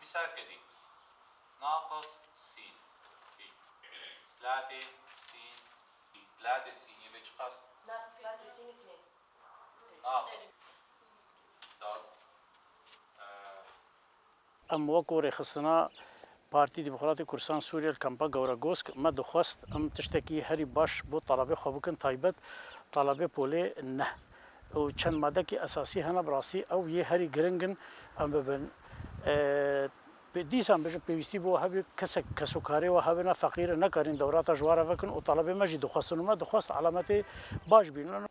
مثال كدي ناقص س في 3 س في 3 س يبقى قص ناقص 3 س 2 ناقص دار ام وکو خستنا پارتی دموکراتی کردستان سوریه کمپا گورگوسک ما دخواست ام تشتکی هری باش بو طلبه خواب کن تایبت طلبه پوله نه و چند ماده که اساسی هنه براسی او یه هری گرنگن ام ببن دیسان بجن پیوستی بو هبی کسو کاری و هبنا فقیر نکارین دورات جواره وکن و طلبه مجی دخواستن ما دخواست علامت باش بینن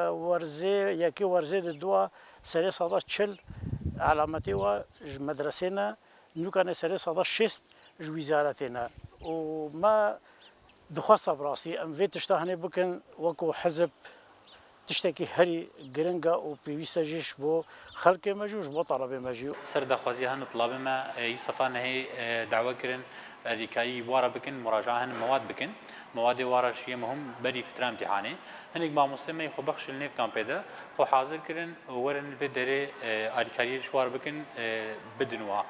ورزه یکی ورزه دوا سری صدا چل علامتی و مدرسه نه نوکانه سری صدا شست وزارتنا وما دخواست براسي ام في تشتهني بكن وكو حزب تشتكي هري جرينجا وبيويستا جيش بو خلق مجوش بو طلب مجيو سر دخوازي هن طلاب ما يصفان هي دعوة كرن ذيكاي وارا بكن مراجعة هن مواد بكن مواد وارا شيء مهم بري فترة امتحاني هنيك مع مسلمة يخو بخش النيف كامبيدا خو حاضر كرن ورن في دري اريكارير شوار بكن بدنوها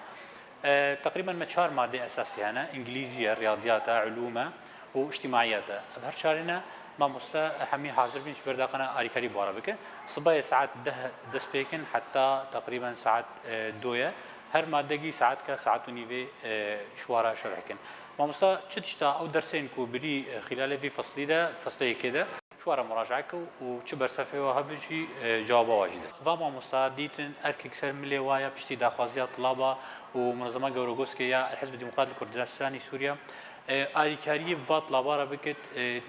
تقريبا متشار مادة أساسية هنا إنجليزية رياضيات علوم واجتماعيات بهر شارنا ما مستا حمي حاضر بين شبر داقنا أريكاري بوارا بك صبايا ساعات ده سبيكن حتى تقريبا ساعات دوية هر مادة ساعات كساعات ونيفي شوارا شرحكن ما مستا تشتا أو درسين كو بري خلال في فصلي ده فصلي كده شوارا مراجعك وشبر سفه وهبجي جواب واجده وما مستعدين اركك سر ملي وايا بشتي داخوازيات طلابه ومنظمه جوروغوسكيا الحزب الديمقراطي الكردستاني سوريا آليكاري بفات لابارا بكت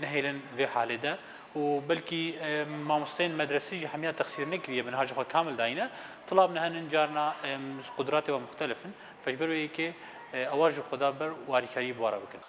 نهيلن في حاله ده وبلكي ما مستين مدرسي حمية تقصير نكريه منهاج كامل داينه طلابنا هن جارنا قدراته ومختلفا فجبروا هيك اواجه خدا بر وآليكاري بوارا بكت